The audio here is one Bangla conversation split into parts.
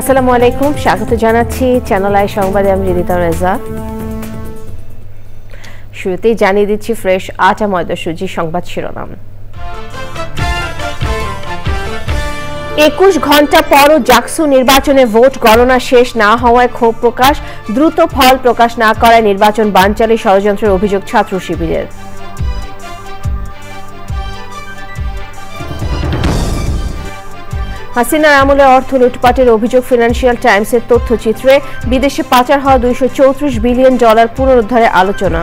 আসসালামু আলাইকুম, স্বাগত জানাচ্ছি চ্যানেল আই সংবাদে। আমি রিদিতা রেজা। শুরুতেই জানিয়ে দিচ্ছি ফ্রেশ আটা ময়দা সুজি সংবাদ শিরোনাম। 21 ঘন্টা পরও জাকসু নির্বাচনে ভোট গণনা শেষ না হওয়ায় ক্ষোভ প্রকাশ, দ্রুত ফল প্রকাশ না করায় নির্বাচন বানচালে ষড়যন্ত্রের অভিযোগ ছাত্র শিবিরের। হাসিনার আমলে অর্থ লুটপাটের অভিযোগ ফিনান্সিয়াল টাইমসের তথ্যচিত্রে। বিদেশে পাচার হওয়া $234 বিলিয়ন পুনরুদ্ধারে আলোচনা।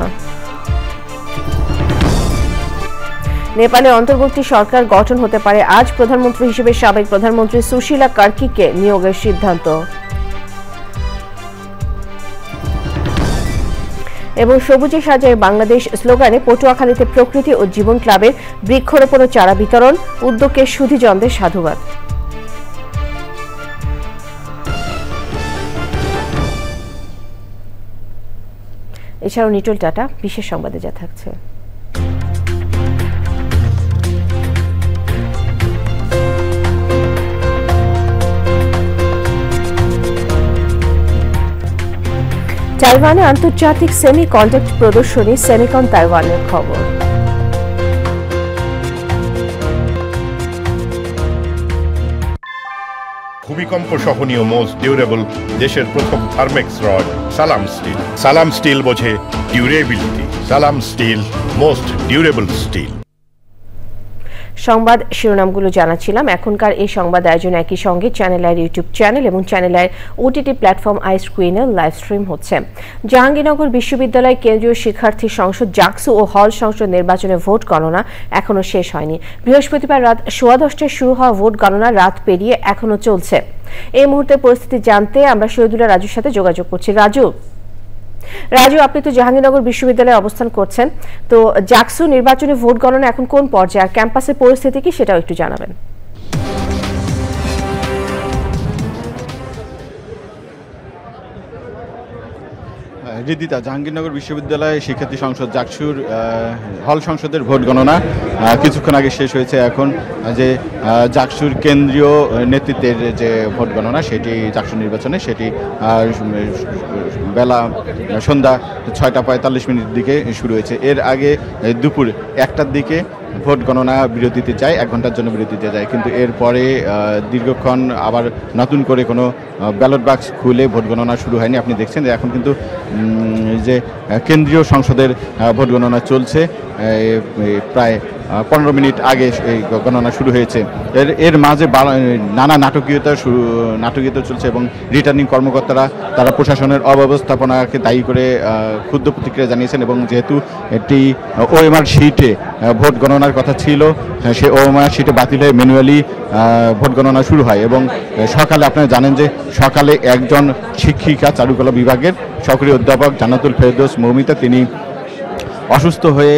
নেপালে অন্তর্বর্তী সরকার গঠন হতে পারে আজ। প্রধানমন্ত্রী হিসেবে সাবেক প্রধানমন্ত্রী সুশীলা কার্কিকে নিয়োগের সিদ্ধান্ত। এবং সবুজে সাজায় বাংলাদেশ স্লোগানে পটুয়াখালীতে প্রকৃতি ও জীবন ক্লাবের বৃক্ষরোপণ ও চারা বিতরণ। উদ্যোগকে সুধীজনদের সাধুবাদ। এছাড়াও নিটল টাটা বিশেষ সংবাদে যা থাকছে। তাইওয়ানে আন্তর্জাতিক সেমি কন্ডাক্ট প্রদর্শনী সেমিকন তাইওয়ানের খবর। ভূমিকম্প সহনীয় মোস্ট ডিউরেবল দেশের প্রথম থার্মেক্স রড সালাম স্টিল। সালাম স্টিল বোঝে ডিউরেবিলিটি। সালাম স্টিল, মোস্ট ডিউরেবল স্টিল। সংবাদ শিরোনামগুলো জানাচ্ছিলাম। এখনকার এই সংবাদ আয়োজন একই সঙ্গে চ্যানেল আইয়ের ইউটিউব চ্যানেল এবং চ্যানেল আইয়ের ওটিটি প্ল্যাটফর্ম আই স্ক্রিনে লাইভ স্ট্রিম হচ্ছে। জাহাঙ্গীরনগর বিশ্ববিদ্যালয় কেন্দ্রীয় শিক্ষার্থী সংসদ জাকসু ও হল সংসদ নির্বাচনে ভোট গণনা এখনো শেষ হয়নি। বৃহস্পতিবার রাত 10:15টায় শুরু হওয়া ভোট গণনা রাত পেরিয়ে এখনো চলছে। এই মুহূর্তে পরিস্থিতি জানতে আমরা শহীদুল্লাহ রাজুর সাথে যোগাযোগ করছি। রাজু, আপনি তো জাহাঙ্গীরনগর বিশ্ববিদ্যালয়ে অবস্থান করছেন, তো জাকসু নির্বাচনে ভোট গণনা এখন কোন পর্যায়ে আর ক্যাম্পাসের পরিস্থিতি কি সেটাও একটু জানাবেন। রিদিতা, জাহাঙ্গীরনগর বিশ্ববিদ্যালয় শিক্ষার্থী সংসদ জাকসুর হল সংসদের ভোট গণনা কিছুক্ষণ আগে শেষ হয়েছে। এখন যে জাকসুর কেন্দ্রীয় নেতৃত্বের যে ভোট গণনা সেটি জাকসু নির্বাচনে সেটি বেলা সন্ধ্যা 6:45 দিকে শুরু হয়েছে। এর আগে দুপুর 1টার দিকে ভোট গণনা বিরতিতে যায়, 1 ঘন্টার জন্য বিরতিতে যায়, কিন্তু এরপরে দীর্ঘক্ষণ আবার নতুন করে কোনো ব্যালট বাক্স খুলে ভোট গণনা শুরু হয়নি। আপনি দেখছেন যে এখন কিন্তু যে কেন্দ্রীয় সংসদের ভোট গণনা চলছে, প্রায় 15 মিনিট আগে এই গণনা শুরু হয়েছে। এর মাঝে নানা নাটকীয়তা চলছে এবং রিটার্নিং কর্মকর্তারা তারা প্রশাসনের অব্যবস্থাপনাকে দায়ী করে ক্ষুব্ধ প্রতিক্রিয়া জানিয়েছেন। এবং যেহেতু একটি ওএমআর শিটে ভোট গণনার কথা ছিল, সে ওএমআর শিটে বাতিল হয়ে ম্যানুয়ালি ভোট গণনা শুরু হয়। এবং সকালে আপনারা জানেন যে সকালে একজন শিক্ষিকা চারুকলা বিভাগের সক্রিয় অধ্যাপক জান্নাতুল ফেরদৌস মৌমিতা তিনি অসুস্থ হয়ে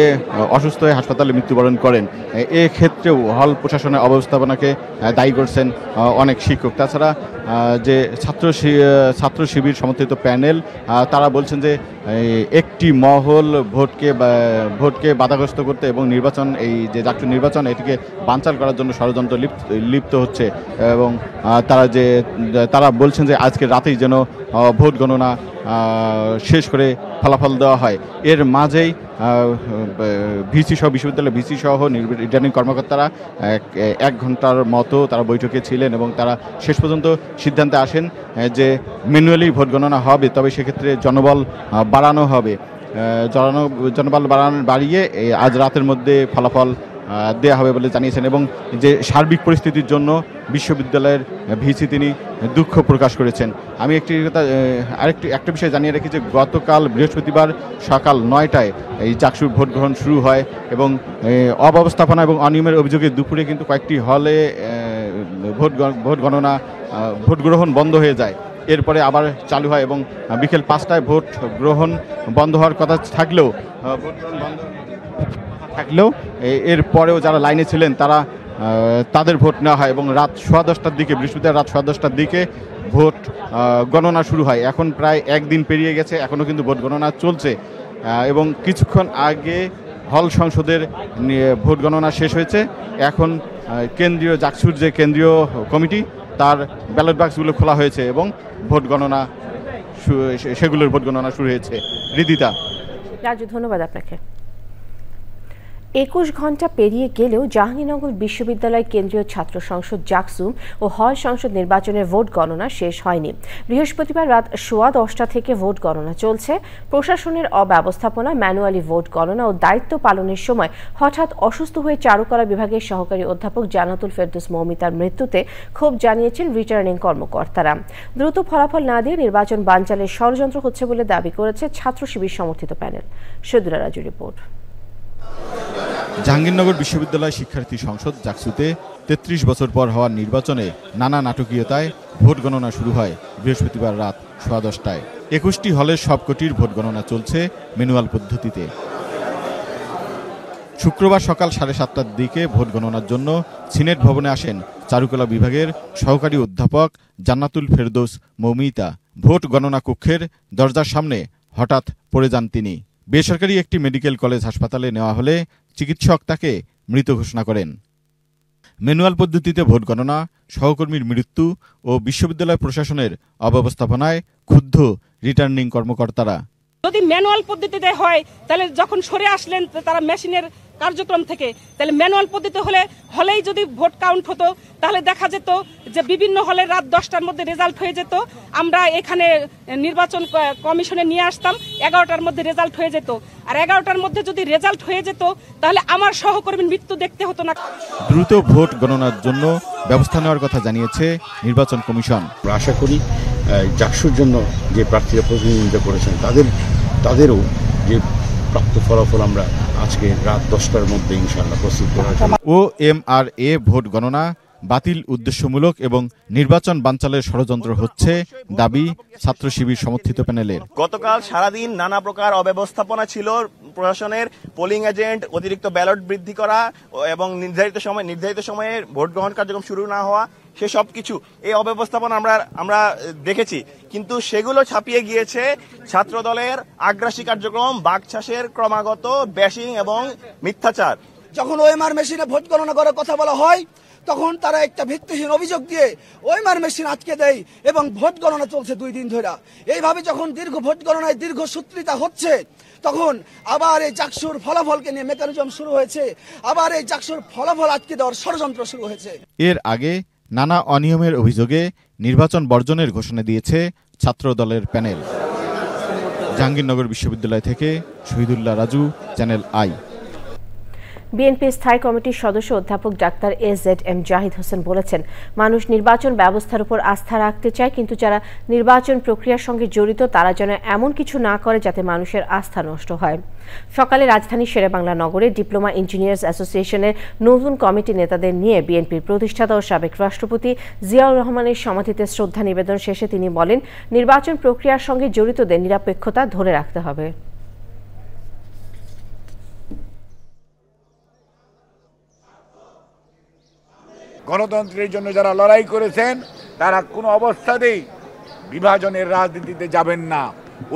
হাসপাতালে মৃত্যুবরণ করেন। এক্ষেত্রেও হল প্রশাসনের অব্যবস্থাপনাকে দায়ী করছেন অনেক শিক্ষক। তাছাড়া যে ছাত্র শিবির সমর্থিত প্যানেল তারা বলছেন যে একটি মহল ভোটকে বাধাগ্রস্ত করতে এবং এই যে জাকসু নির্বাচন এটিকে বানচাল করার জন্য ষড়যন্ত্র লিপ্ত হচ্ছে। এবং তারা বলছেন যে আজকে রাতেই যেন ভোট গণনা শেষ করে ফলাফল দেওয়া হয়। এর মাঝেই বিশ্ববিদ্যালয়ের ভিসি সহ রিটার্নিং কর্মকর্তারা 1 ঘন্টার মতো তারা বৈঠকে ছিলেন এবং তারা শেষ পর্যন্ত সিদ্ধান্তে আসেন যে ম্যানুয়ালি ভোট গণনা হবে, তবে সেক্ষেত্রে জনবল বাড়ানো হবে। জনবল বাড়িয়ে আজ রাতের মধ্যে ফলাফল দেয়া হবে বলে জানিয়েছেন। এবং যে সার্বিক পরিস্থিতির জন্য বিশ্ববিদ্যালয়ের ভিসি তিনি দুঃখ প্রকাশ করেছেন। আমি একটা বিষয় জানিয়ে রাখি যে গতকাল বৃহস্পতিবার সকাল 9টায় এই জাকসুর ভোট গ্রহণ শুরু হয় এবং অব্যবস্থাপনা এবং অনিয়মের অভিযোগে দুপুরে কিন্তু কয়েকটি হলে ভোট গ্রহণ বন্ধ হয়ে যায়। এরপরে আবার চালু হয় এবং বিকেল 5টায় ভোট গ্রহণ বন্ধ হওয়ার কথা থাকলেও এরপরেও যারা লাইনে ছিলেন তাদের ভোট নেওয়া হয় এবং রাত 10:15টার দিকে বৃহস্পতিবার রাত 10:15টার দিকে ভোট গণনা শুরু হয়। এখন প্রায় 1 দিন পেরিয়ে গেছে, এখনও কিন্তু ভোট গণনা চলছে। এবং কিছুক্ষণ আগে হল সংসদের ভোট গণনা শেষ হয়েছে। এখন কেন্দ্রীয় জাকসুর যে কেন্দ্রীয় কমিটি তার ব্যালট বাক্সগুলো খোলা হয়েছে এবং সেগুলোর ভোট গণনা শুরু হয়েছে। হৃদিতা। রাজু, ধন্যবাদ আপনাকে। 21 ঘন্টা পেরিয়ে গেলেও জাহাঙ্গীরনগর বিশ্ববিদ্যালয় কেন্দ্রীয় ছাত্র সংসদ জাকসুম ও হল সংসদ নির্বাচনের ভোট গণনা শেষ হয়নি। বৃহস্পতিবার রাত 10:15 থেকে ভোট গণনা চলছে। প্রশাসনের অব্যবস্থাপনা, ম্যানুয়ালি ভোট গণনা ও দায়িত্ব পালনের সময় হঠাৎ অসুস্থ হয়ে চারুকলা বিভাগের সহকারী অধ্যাপক জান্নাতুল ফেরদৌস মৌমিতার মৃত্যুতে ক্ষোভ জানিয়েছেন রিটার্নিং কর্মকর্তারা। দ্রুত ফলাফল না দিয়ে নির্বাচন বানচালের ষড়যন্ত্র হচ্ছে বলে দাবি করেছে ছাত্র শিবির সমর্থিত প্যানেল। শহীদুল্লাহ রাজু রিপোর্ট। জাহাঙ্গীরনগর বিশ্ববিদ্যালয় শিক্ষার্থী সংসদ জাকসুতে 33 বছর পর হওয়ার নির্বাচনে নানা নাটকীয়তায় ভোট গণনা শুরু হয় বৃহস্পতিবার রাত 10:15টায়। 21টি হলের সবকটির ভোট গণনা চলছে ম্যানুয়াল পদ্ধতিতে। শুক্রবার সকাল 7:30টার দিকে ভোট গণনার জন্য সিনেট ভবনে আসেন চারুকলা বিভাগের সহকারী অধ্যাপক জান্নাতুল ফেরদৌস মৌমিতা। ভোট গণনা কক্ষের দরজার সামনে হঠাৎ পড়ে যান তিনি। বেসরকারি একটি মেডিকেল কলেজ হাসপাতালে নেওয়া হলে চিকিৎসক তাকে মৃত ঘোষণা করেন। ম্যানুয়াল পদ্ধতিতে ভোট গণনা, সহকর্মীর মৃত্যু ও বিশ্ববিদ্যালয় প্রশাসনের অব্যবস্থাপনায় ক্ষুব্ধ রিটার্নিং কর্মকর্তারা। যদি ম্যানুয়াল পদ্ধতিতে হয় তাহলে যখন সরে আসলেন তারা মেশিনের কার্যক্রম থেকে, তাহলে ম্যানুয়াল পদ্ধতি হলেই যদি ভোট কাউন্ট হতো তাহলে দেখা যেত যে বিভিন্ন হলে রাত 10টার মধ্যে রেজাল্ট হয়ে যেত। আমরা এখানে নির্বাচন কমিশনে নিয়ে আসতাম, 11টার মধ্যে রেজাল্ট হয়ে যেত। আর 11টার মধ্যে যদি রেজাল্ট হয়ে যেত তাহলে আমার সহকর্মীর মৃত্যু দেখতে হতো না। দ্রুত ভোট গণনার জন্য ব্যবস্থা নেওয়ার কথা জানিয়েছে নির্বাচন কমিশন। আশা করি জাকসুর জন্য যে প্রার্থীরা প্রতিনিধিত্ব করেছেন তাদেরও যে প্রাপ্ত ফলাফল আমরা আজকে রাত 10টার মধ্যে ইনশাআল্লাহ প্রস্তুত করার জন্য। OMRA ভোট গণনা বাতিল উদ্দেশ্যমূলক এবং নির্বাচন বানচালের ষড়যন্ত্র হচ্ছে দাবি ছাত্র শিবির সমর্থিত প্যানেলের। গতকাল সারাদিন নানা প্রকার অব্যবস্থাপনা ছিল প্রশাসনের। পোলিং এজেন্ট, অতিরিক্ত ব্যালট বৃদ্ধি করা এবং নির্ধারিত সময়ে ভোট গ্রহণ কার্যক্রম শুরু না হওয়া, সেসব কিছু এই অব্যবস্থাপনা আমরা দেখেছি। কিন্তু সেগুলো ছাপিয়ে গিয়েছে ছাত্র দলের আগ্রাসী কার্যক্রম, বাকছাসের ক্রমাগত ব্যাশিং এবং মিথ্যাচার। যখন ওএমআর মেশিনে ভোট গণনা করার কথা বলা হয় তখন তারা একটা ভিত্তিহীন অভিযোগ দিয়ে ওএমআর মেশিন আটকে দেয় এবং ভোট গণনা চলছে 2 দিন ধরে। এইভাবে যখন দীর্ঘ ভোট গণনায় দীর্ঘ সূত্রিতা হচ্ছে তখন আবার এই জাকসুর ফলাফলকে নিয়ে মেকানিজম শুরু হয়েছে, আবার এই জাকসুর ফলাফল আটকে দেওয়ার ষড়যন্ত্র শুরু হয়েছে। এর আগে নানা অনিয়মের অভিযোগে নির্বাচন বর্জনের ঘোষণা দিয়েছে ছাত্র দলের প্যানেল। জাহাঙ্গীরনগর বিশ্ববিদ্যালয় থেকে Shahidullah Raju, channel I. BNP স্থায়ী কমিটির সদস্য অধ্যাপক ডাক্তার AZM জাহিদ হোসেন বলেছেন, মানুষ নির্বাচন ব্যবস্থার উপর আস্থা রাখতে চায়, কিন্তু যারা নির্বাচন প্রক্রিয়ার সঙ্গে জড়িত তারা যেন এমন কিছু না করে যাতে মানুষের আস্থা নষ্ট হয়। সকালে রাজধানীর শেরেবাংলা নগরে ডিপ্লোমা ইঞ্জিনিয়ার্স অ্যাসোসিয়েশনের নতুন কমিটি নেতাদের নিয়ে বিএনপির প্রতিষ্ঠাতা ও সাবেক রাষ্ট্রপতি জিয়াউর রহমানের সমাধিতে শ্রদ্ধা নিবেদন শেষে তিনি বলেন, নির্বাচন প্রক্রিয়ার সঙ্গে জড়িতদের নিরপেক্ষতা ধরে রাখতে হবে। গণতন্ত্রের জন্য যারা লড়াই করেছেন তারা কোনো অবস্থাতেই বিভাজনের রাজনীতিতে যাবেন না,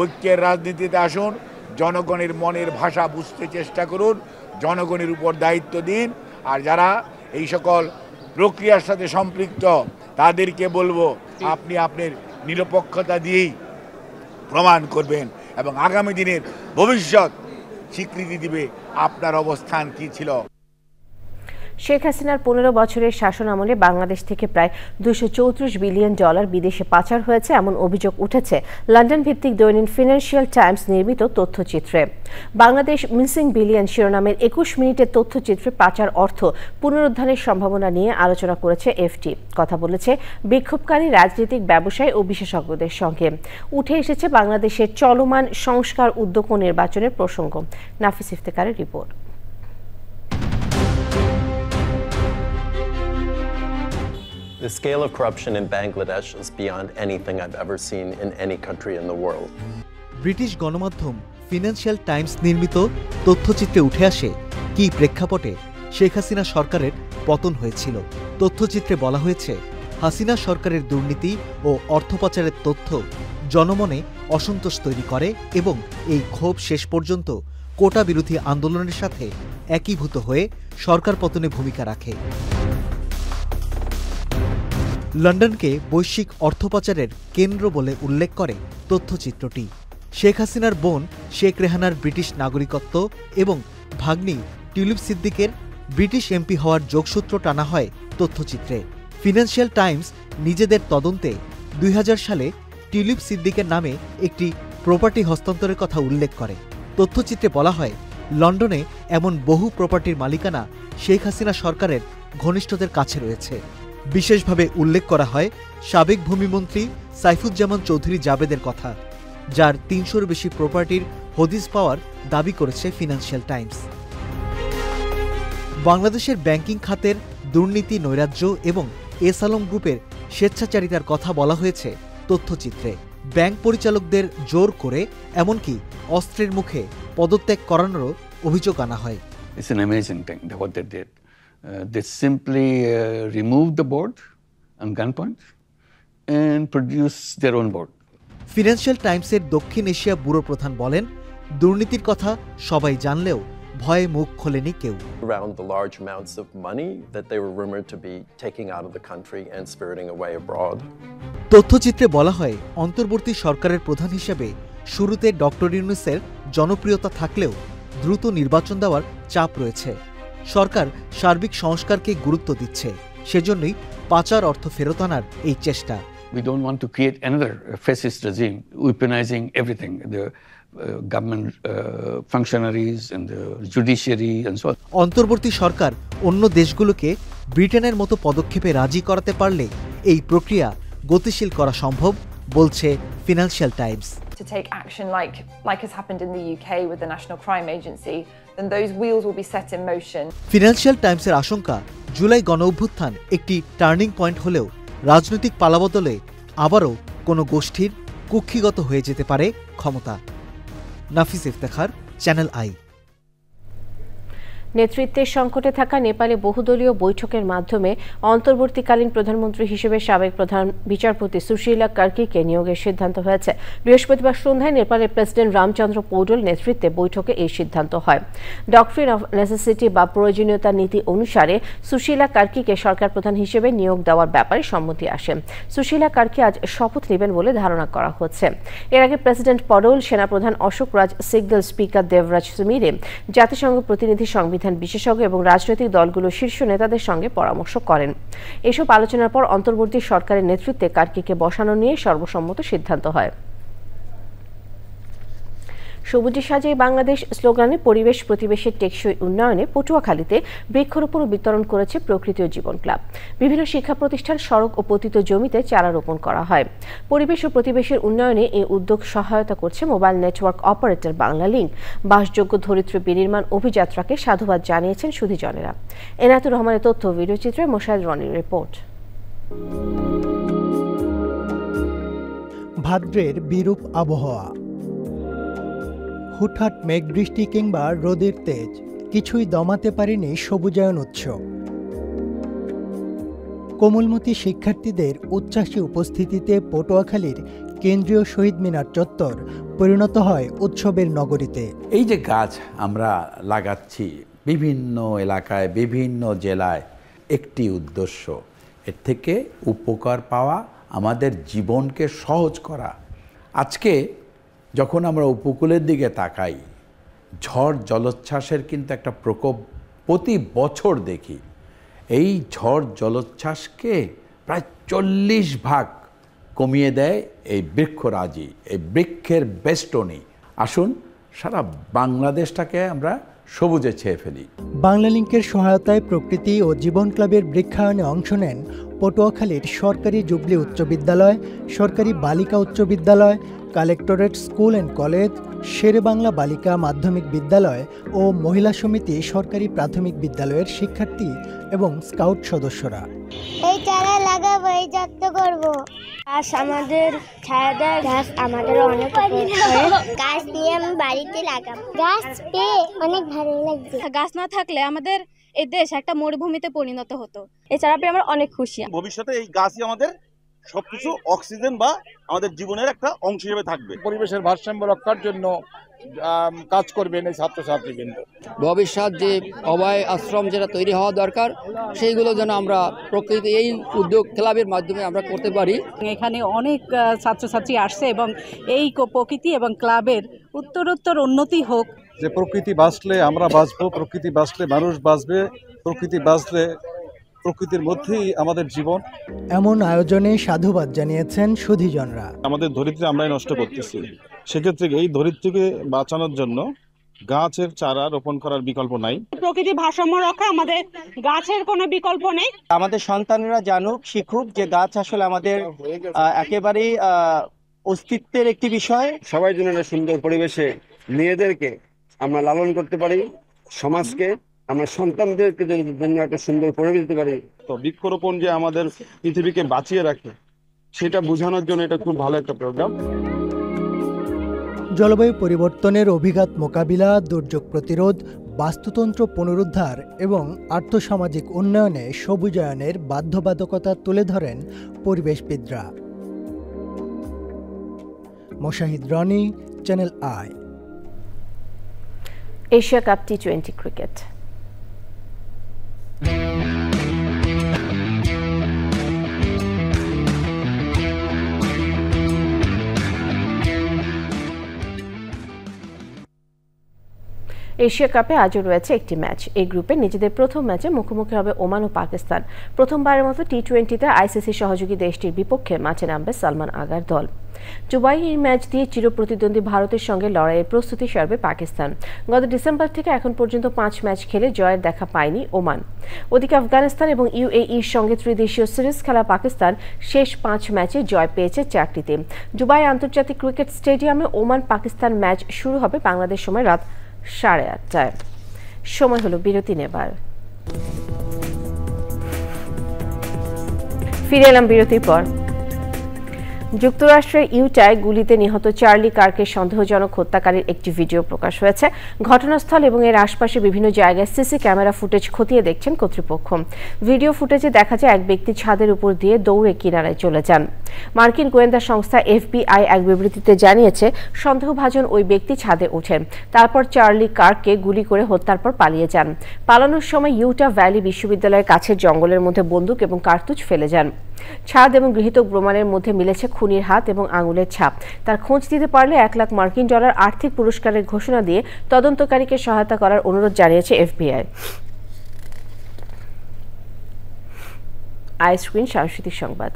ঐক্যের রাজনীতিতে আসুন। জনগণের মনের ভাষা বুঝতে চেষ্টা করুন, জনগণের উপর দায়িত্ব দিন। আর যারা এই সকল প্রক্রিয়ার সাথে সম্পৃক্ত তাদেরকে বলবো, আপনি আপনার নিরপেক্ষতা দিয়েই প্রমাণ করবেন এবং আগামী দিনের ভবিষ্যৎ স্বীকৃতি দিবে আপনার অবস্থান কি ছিল। শেখ হাসিনার 15 বছরের শাসন আমলে বাংলাদেশ থেকে প্রায় $234 বিলিয়ন বিদেশে পাচার হয়েছে এমন অভিযোগ উঠেছে লন্ডন ভিত্তিক দৈনিক ফিনান্সিয়াল টাইমস নির্মিত তথ্যচিত্রে। বাংলাদেশ মিসিং বিলিয়ন শিরোনামের 21 মিনিটের তথ্যচিত্রে পাচার অর্থ পুনরুদ্ধারের সম্ভাবনা নিয়ে আলোচনা করেছে এফটি। কথা বলেছে বিক্ষোভকারী রাজনৈতিক ব্যবসায়ী ও বিশেষজ্ঞদের সঙ্গে। উঠে এসেছে বাংলাদেশের চলমান সংস্কার উদ্যোগ ও নির্বাচনের প্রসঙ্গ। নাফিস ইফতেখারের report. The scale of corruption in Bangladesh is beyond anything I've ever seen in any country in the world. British গণমাধ্যম ফিনান্সিয়াল টাইমস নির্মিত তথ্যচিত্রে উঠে আসে কি প্রেক্ষাপটে শেখ হাসিনা সরকারের পতন হয়েছিল। তথ্যচিত্রে বলা হয়েছে, হাসিনা সরকারের দুর্নীতি ও অর্থ পাচারের তথ্য জনমনে অসন্তোষ তৈরি করে এবং এই ক্ষোভ শেষ পর্যন্ত কোটা বিরোধী আন্দোলনের সাথে একীভূত হয়ে সরকার পতনে ভূমিকা রাখে। লন্ডনকে বৈশ্বিক অর্থ পাচারের কেন্দ্র বলে উল্লেখ করে তথ্যচিত্রটি। শেখ হাসিনার বোন শেখ রেহানার ব্রিটিশ নাগরিকত্ব এবং ভাগ্নি টিউলিপ সিদ্দিকের ব্রিটিশ এমপি হওয়ার যোগসূত্র টানা হয় তথ্যচিত্রে। ফিনান্সিয়াল টাইমস নিজেদের তদন্তে 2000 সালে টিউলিপ সিদ্দিকের নামে একটি প্রপার্টি হস্তান্তরের কথা উল্লেখ করে। তথ্যচিত্রে বলা হয়, লন্ডনে এমন বহু প্রপার্টির মালিকানা শেখ হাসিনা সরকারের ঘনিষ্ঠদের কাছে রয়েছে। বিশেষভাবে উল্লেখ করা হয় সাবেক ভূমিমন্ত্রী সাইফুজ্জামান চৌধুরী জাবেদের কথা, যার 300-র বেশি প্রপার্টির হদিস পাওয়ার দাবি করেছে ফিনান্সিয়াল টাইমস। বাংলাদেশের ব্যাংকিং খাতের দুর্নীতি, নৈরাজ্য এবং এস আলম গ্রুপের স্বেচ্ছাচারিতার কথা বলা হয়েছে তথ্যচিত্রে। ব্যাংক পরিচালকদের জোর করে এমনকি অস্ত্রের মুখে পদত্যাগ করানোরও অভিযোগ আনা হয়। It's an amazing thing what they did. They simply removed the board on gunpoint and produced their own board. Financial টাইমসের দক্ষিণ এশিয়া ব্যুরো প্রধান বলেন, দুর্নীতির কথা সবাই জানলেও ভয়ে মুখ খোলেনি কেউ। Around the large amounts of money that they were rumored to be taking out of the country and spiriting away abroad. তথ্যচিত্রে বলা হয়, অন্তর্বর্তী সরকারের প্রধান হিসেবে শুরুতে ডক্টর ইউনূসের জনপ্রিয়তা থাকলেও দ্রুত নির্বাচন দেওয়ার চাপ রয়েছে। সরকার সার্বিক সংস্কারকে গুরুত্ব দিচ্ছে, সেজন্যই পাচার অর্থ ফেরত আনার এই চেষ্টা। We don't want to create another fascist regime, weaponizing everything, the government functionaries and the judiciary and so on. অন্তর্বর্তী সরকার অন্য দেশগুলোকে ব্রিটেনের মতো পদক্ষেপে রাজি করাতে পারলে এই প্রক্রিয়া গতিশীল করা সম্ভব, বলছে financial Times. To take action like has happened in the UK with the National Crime Agency, then those wheels will be set in motion. Financial টাইমসের আশঙ্কা, জুলাই গণঅভ্যুত্থান একটি টার্নিং পয়েন্ট হলেও রাজনৈতিক পালাবদলে আবারও কোনো গোষ্ঠীর কুক্ষিগত হয়ে যেতে পারে ক্ষমতা। নাফিস ইফতেখার, চ্যানেল আই। নেতৃত্বের সংকটে থাকা নেপালে বহুদলীয় বৈঠকের মাধ্যমে অন্তর্বর্তীকালীন প্রধানমন্ত্রী হিসেবে সাবেক প্রধান বিচারপতি সুশীলা কার্কিকে নিয়োগের সিদ্ধান্ত হয়েছে। বৃহস্পতিবার সন্ধ্যায় নেপালের প্রেসিডেন্ট রামচন্দ্র পৌডেল নেতৃত্বে বৈঠকে এই সিদ্ধান্ত হয়। ডক্ট্রিন অফ নেসেসিটি বা প্রয়োজনীয়তা নীতি অনুসারে সুশীলা কার্কিকে সরকার প্রধান হিসেবে নিয়োগ দেওয়ার ব্যাপারে সম্মতি আসে। সুশীলা কার্কি আজ শপথ নেবেন বলে ধারণা করা হচ্ছে। এর আগে প্রেসিডেন্ট পডেল, সেনাপ্রধান অশোক রাজ সিগদেল, স্পিকার দেবরাজ সুমিরে, জাতিসংঘ প্রতিনিধি, সংবিধান বিশেষজ্ঞ এবং রাজনৈতিক দলগুলোর শীর্ষ নেতাদের সঙ্গে পরামর্শ করেন। এসব আলোচনার পর অন্তর্বর্তী সরকারের নেতৃত্বে কার্কিকে বসানো নিয়ে সর্বসম্মত সিদ্ধান্ত হয়। সবুজে সাজিয়ে বাংলাদেশ স্লোগানে পরিবেশ প্রতিবেশের টেকসই উন্নয়নে পটুয়াখালীতে বৃক্ষরোপণ বিতরণ করেছে প্রকৃতি ও জীবন ক্লাব। বিভিন্ন শিক্ষা প্রতিষ্ঠান, সড়ক ও পতিত জমিতে চারা রোপণ করা হয়। পরিবেশ ও প্রতিবেশের উন্নয়নে এই উদ্যোগ সহায়তা করছে মোবাইল নেটওয়ার্ক অপারেটর বাংলালিংক। বাসযোগ্য ধরিত্রী বিনির্মাণ অভিযাত্রাকে সাধুবাদ জানিয়েছেন সুধীজনেরা। এনায়েতুর রহমানের তথ্য, ভিডিওচিত্রে মোশাহিদ রনির রিপোর্ট। ভাদ্রের বিরূপ আবহাওয়া, হুটহাট মেঘ বৃষ্টি কিংবা রোদের তেজ কিছুই দমাতে পারেনি সবুজায়ন উৎসব। কোমলমতি শিক্ষার্থীদের উচ্ছ্বাসী উপস্থিতিতে পটুয়াখালীর কেন্দ্রীয় শহীদ মিনার চত্বর পরিণত হয় উৎসবের নগরীতে। এই যে গাছ আমরা লাগাচ্ছি বিভিন্ন এলাকায়, বিভিন্ন জেলায়, একটি উদ্দেশ্য, এর থেকে উপকার পাওয়া, আমাদের জীবনকে সহজ করা। আজকে যখন আমরা উপকূলের দিকে তাকাই, ঝড় জলোচ্ছ্বাসের কিন্তু একটা প্রকোপ প্রতি বছর দেখি। এই ঝড় জলোচ্ছ্বাসকে প্রায় 40 ভাগ কমিয়ে দেয় এই বৃক্ষরাজি, এই বৃক্ষের বেষ্টনী। আসুন সারা বাংলাদেশটাকে আমরা সবুজে ছেয়ে ফেলি। বাংলালিংকের সহায়তায় প্রকৃতি ও জীবন ক্লাবের বৃক্ষায়নে অংশ নেন পটুয়াখালীর সরকারি জুবলি উচ্চ বিদ্যালয়, সরকারি বালিকা উচ্চ বিদ্যালয়, collectorate school and college, Sher-e-Bangla বালিকা মাধ্যমিক বিদ্যালয় ও মহিলা সমিতি সরকারি প্রাথমিক বিদ্যালয়ের শিক্ষার্থী এবং স্কাউট সদস্যরা। এই চারা লাগাবো, এই যত্ন করবো। গাছ আমাদের ছায়া দেয়, গাছ আমাদের অনেক গাছ নিয়ে আমি বাড়িতে লাগাবো। গাছ পেয়ে অনেক ভালো লাগছে। গাছ না থাকলে আমাদের এই দেশ একটা মরুভূমিতে পরিণত হতো। এই চারা পেয়ে আমরা অনেক খুশি। ভবিষ্যতে এই গাছই আমাদের সবকিছু অক্সিজেন বা আমাদের জীবনের একটা অংশ হিসেবে থাকবে। পরিবেশের ভারসাম্য রক্ষার জন্য কাজ করবেন এই ছাত্রছাত্রীবৃন্দ। ভবিষ্যৎ যে অভয় আশ্রম যেটা তৈরি হওয়া দরকার সেইগুলো যেন আমরা প্রকৃতি এই উদ্যোগ ক্লাবের মাধ্যমে আমরা করতে পারি। এখানে অনেক ছাত্রছাত্রী আসছে এবং এই প্রকৃতি এবং ক্লাবের উত্তরোত্তর উন্নতি হোক। যে প্রকৃতি বাঁচলে আমরা বাঁচবো, প্রকৃতি বাঁচলে মানুষ বাঁচবে, প্রকৃতি বাঁচলে প্রকৃতির মধ্যেই আমাদের জীবন। এমন আয়োজনে সাধুবাদ জানিয়েছেন সুধীজনরা। আমাদের ধরিত্রী আমরাই নষ্ট করতেছি, সেক্ষেত্রে এই ধরিত্রীকে বাঁচানোর জন্য গাছের চারা রোপণ করার বিকল্প নাই। প্রকৃতি ভারসাম্য রক্ষা আমাদের গাছের কোনো বিকল্প নেই। আমাদের সন্তানরা জানুক, শিখুক যে গাছ আসলে আমাদের একেবারেই অস্তিত্বের একটি বিষয়। সবাই যেন একটা সুন্দর পরিবেশে মেয়েদেরকে আমরা লালন করতে পারি, সমাজকে আমরা সন্তানদেরকে জন্য একটা সুন্দর পরিবেশ দিতে পারি। তো বৃক্ষরোপণ যে আমাদের পৃথিবীকে বাঁচিয়ে রাখে সেটা বোঝানোর জন্য এটা খুব ভালো একটা প্রোগ্রাম। জলবায়ু পরিবর্তনের অভিঘাত মোকাবিলা, দুর্যোগ প্রতিরোধ, বাস্তুতন্ত্র পুনরুদ্ধার এবং আর্থসামাজিক উন্নয়নে সবুজায়নের বাধ্যবাধকতা তুলে ধরেন পরিবেশবিদরা। Moshahid Roni, channel I. Asia cup টি20 ক্রিকেট। এশিয়া কাপে আজও রয়েছে একটি ম্যাচ। এই গ্রুপে নিজেদের প্রথম ম্যাচে মুখোমুখি হবে ওমান ও পাকিস্তান। প্রথমবারের মতো টি20তে আইসিসি সহযোগী দেশটির বিপক্ষে মাঠে নামবে সালমান আগার দল। দুবাই এই ম্যাচ দিয়ে চিরপ্রতিদ্বন্দ্বী ভারতের সঙ্গে লড়াইয়ের প্রস্তুতি সারবে পাকিস্তান। গত ডিসেম্বর থেকে এখন পর্যন্ত 5 ম্যাচ খেলে জয়ের দেখা পায়নি ওমান। ওদিকে আফগানিস্তান এবং ইউএইর সঙ্গে ত্রিদেশীয় সিরিজ খেলা পাকিস্তান শেষ 5 ম্যাচে জয় পেয়েছে 4টিতে। দুবাই আন্তর্জাতিক ক্রিকেট স্টেডিয়ামে ওমান পাকিস্তান ম্যাচ শুরু হবে বাংলাদেশ সময় রাত 8:30টায়। সময় হলো বিরতি নেবার। ফিরে এলাম বিরতির পর। যুক্তরাষ্ট্রের ইউটায় গুলিতে নিহত চার্লি কার্কের সন্দেহজনক হত্যাকারীর একটি ভিডিও প্রকাশ হয়েছে। ঘটনাস্থল এবং এর আশপাশে বিভিন্ন জায়গায় সিসি ক্যামেরা ফুটেজ খতিয়ে দেখছেন কর্তৃপক্ষ। ভিডিও ফুটেজে দেখা যায় এক ব্যক্তি ছাদের উপর দিয়ে দৌড়ে কিনারায় চলে যান। মার্কিন গোয়েন্দা সংস্থা FBI এক বিবৃতিতে জানিয়েছে সন্দেহভাজন ওই ব্যক্তি ছাদে ওঠেন, তারপর চার্লি কার্ককে গুলি করে হত্যার পর পালিয়ে যান। পালানোর সময় ইউটা ভ্যালি বিশ্ববিদ্যালয়ের কাছের জঙ্গলের মধ্যে বন্দুক এবং কার্তুজ ফেলে যান। ছাদ এবং গৃহীত প্রমাণের মধ্যে মিলেছে খুনির হাত এবং আঙুলের ছাপ। তার খোঁজ দিতে পারলে $1 লাখ আর্থিক পুরস্কারের ঘোষণা দিয়ে তদন্তকারীকে সহায়তা করার অনুরোধ জানিয়েছে FBI। আইস্ক্রিন সাংস্কৃতিক সংবাদ।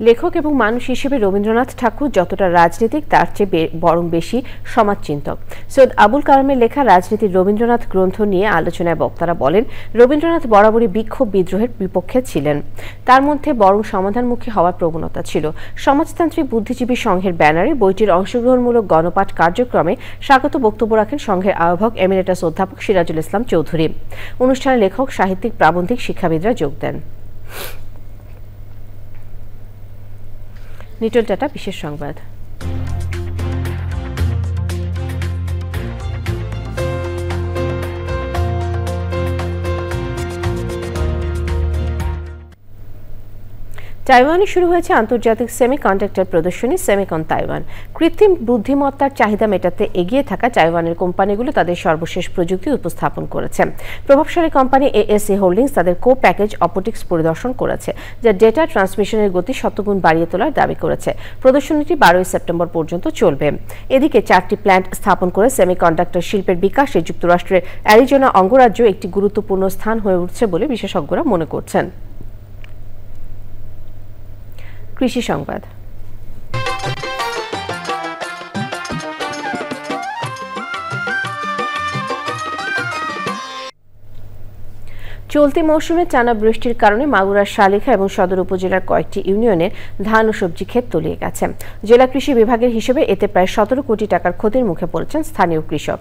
লেখক এবং মানুষ হিসেবে রবীন্দ্রনাথ ঠাকুর যতটা রাজনীতিক তার চেয়ে বরং বেশি সমাজচিন্তক। সৈয়দ আবুল কালামের লেখা রাজনীতির রবীন্দ্রনাথ গ্রন্থ নিয়ে আলোচনায় বক্তারা বলেন, রবীন্দ্রনাথ বরাবরই বিক্ষোভ বিদ্রোহের বিপক্ষে ছিলেন। তার মধ্যে বরং সমাধানমুখী হওয়ার প্রবণতা ছিল। সমাজতান্ত্রিক বুদ্ধিজীবী সংঘের ব্যানারে বইটির অংশগ্রহণমূলক গণপাঠ কার্যক্রমে স্বাগত বক্তব্য রাখেন সংঘের আহ্বায়ক এমিরেটাস অধ্যাপক সিরাজুল ইসলাম চৌধুরী। অনুষ্ঠানে লেখক, সাহিত্যিক, প্রাবন্ধিক, শিক্ষাবিদরা যোগ দেন। নিটল টাটা বিশেষ সংবাদ। তাইওয়ানে শুরু হয়েছে আন্তর্জাতিক সেমিকন্ডাক্টর প্রদর্শনী সেমিকন তাইওয়ান। কৃত্রিম বুদ্ধিমত্তার চাহিদা মেটাতে এগিয়ে থাকা তাইওয়ানের কোম্পানিগুলো তাদের সর্বশেষ প্রযুক্তি উপস্থাপন করেছে। প্রভাবশালী কোম্পানি ASE হোল্ডিংস তাদের কো প্যাকেজ অপটিক্স পরিদর্শন করেছে, যা ডেটা ট্রান্সমিশনের গতি 100 গুণ বাড়িয়ে তোলার দাবি করেছে। প্রদর্শনীটি 12 সেপ্টেম্বর পর্যন্ত চলবে। এদিকে 4টি প্ল্যান্ট স্থাপন করে সেমিকন্ডাক্টর শিল্পের বিকাশে যুক্তরাষ্ট্রের অ্যারিজোনা অঙ্গরাজ্য একটি গুরুত্বপূর্ণ স্থান হয়ে উঠছে বলে বিশেষজ্ঞরা মনে করছেন। কৃষি সংবাদ। চলতি মৌসুমে টানা বৃষ্টির কারণে মাগুরার শালিখা এবং সদর উপজেলার কয়েকটি ইউনিয়নের ধান ও সবজি ক্ষেত তলিয়ে গেছে। জেলা কৃষি বিভাগের হিসেবে এতে প্রায় 17 কোটি টাকার ক্ষতির মুখে পড়েছেন স্থানীয় কৃষক।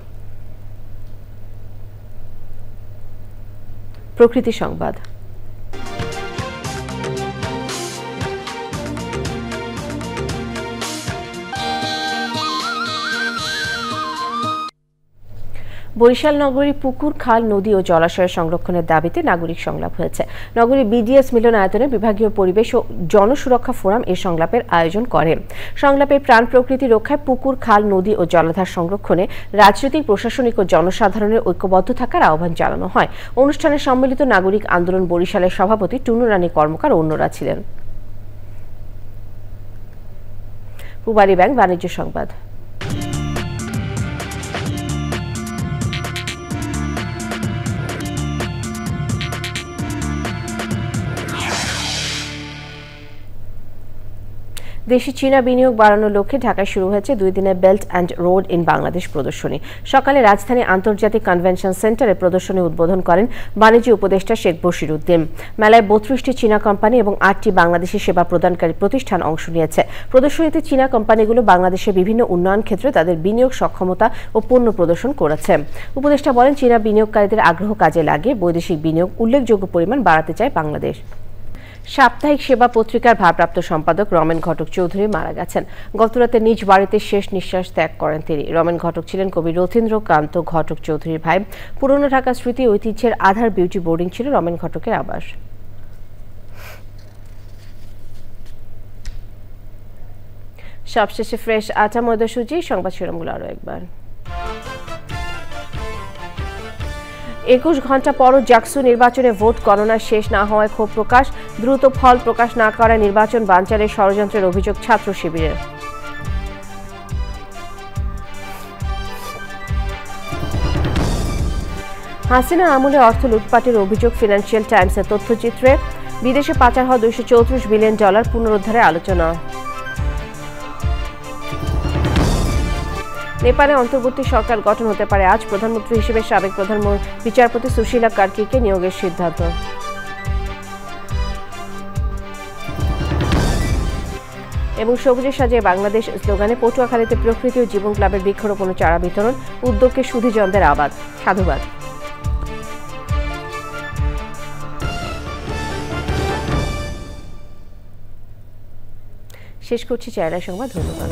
প্রকৃতি সংবাদ। বরিশাল নগরীর পুকুর, খাল, নদী ও জলাশয় সংরক্ষণের দাবিতে নাগরিক সংলাপ হয়েছে। নগরীর বিডিএস মিলনায়তনে বিভাগীয় পরিবেশ ও জনসুরক্ষা ফোরাম এই সংলাপের আয়োজন করে। সংলাপে প্রাণ প্রকৃতি রক্ষায়, পুকুর, খাল, নদী ও জলাধার সংরক্ষণে রাজনৈতিক, প্রশাসনিক ও জনসাধারণের ঐক্যবদ্ধ থাকার আহ্বান জানানো হয়। অনুষ্ঠানে সম্মিলিত নাগরিক আন্দোলন বরিশালের সভাপতি টুনু রানী কর্মকার অন্যরা ছিলেন। পূবালী ব্যাংক বাণিজ্য সংবাদ। দেশি চীনা বিনিয়োগ বাড়ানোর লক্ষ্যে ঢাকায় শুরু হয়েছে 2 দিনের belt and road in Bangladesh প্রদর্শনী। সকালে রাজধানী আন্তর্জাতিক কনভেনশন সেন্টারে প্রদর্শনী উদ্বোধন করেন বাণিজ্য উপদেষ্টা শেখ বশির উদ্দিন। মেলায় 32টি চীনা কোম্পানি এবং 8টি বাংলাদেশি সেবা প্রদানকারী প্রতিষ্ঠান অংশ নিয়েছে। প্রদর্শনীতে চীনা কোম্পানিগুলো বাংলাদেশের বিভিন্ন উন্নয়ন ক্ষেত্রে তাদের বিনিয়োগ সক্ষমতা ও পণ্য প্রদর্শন করেছে। উপদেষ্টা বলেন, চীনা বিনিয়োগকারীদের আগ্রহ কাজে লাগিয়ে বৈদেশিক বিনিয়োগ উল্লেখযোগ্য পরিমাণ বাড়াতে চায় বাংলাদেশ। সাপ্তাহিক সেবা পত্রিকার ভারপ্রাপ্ত সম্পাদক রমেন ঘটক চৌধুরী মারা গেছেন। গতরাতে নিজ বাড়িতে শেষ নিঃশ্বাস ত্যাগ করেন তিনি। রমেন ঘটক ছিলেন কবি রথীন্দ্রকান্ত ঘটক চৌধুরীর ভাই। পুরনো ঢাকা স্মৃতি ঐতিহ্যের আধার বিউটি বোর্ডিং ছিল রমেন ঘটকের আবাস। সবশেষে ফ্রেশ আটা ময়দা সুজি। সংবাদ শিরোনামগুলো আরও একবার। 21 ঘন্টা পরও জাকসু নির্বাচনে ভোট গণনা শেষ না হওয়ায় ক্ষোভ প্রকাশ। দ্রুত ফল প্রকাশ না করায় নির্বাচন বানচালের ষড়যন্ত্রের অভিযোগ ছাত্র শিবিরের। হাসিনা আমলে অর্থ লুটপাটের অভিযোগ ফিনান্সিয়াল টাইমসের তথ্যচিত্রে। বিদেশে পাচার হওয়া $234 বিলিয়ন পুনরুদ্ধারে আলোচনা। নেপালে অন্তর্বর্তী সরকার গঠন হতে পারে আজ। প্রধানমন্ত্রী হিসেবে সাবেক প্রধান বিচারপতি সুশীলা কার্কিকে নিয়োগের সিদ্ধান্ত। এবং সবুজের সাজিয়ে বাংলাদেশ স্লোগানে পটুয়াখালীতে প্রকৃতি ও জীবন ক্লাবের বৃক্ষরোপণ ও চারা বিতরণ। উদ্যোগকে সুধীজনদের আবাদ। সাধুবাদ। শেষ করছি চায়না সংবাদ। ধন্যবাদ।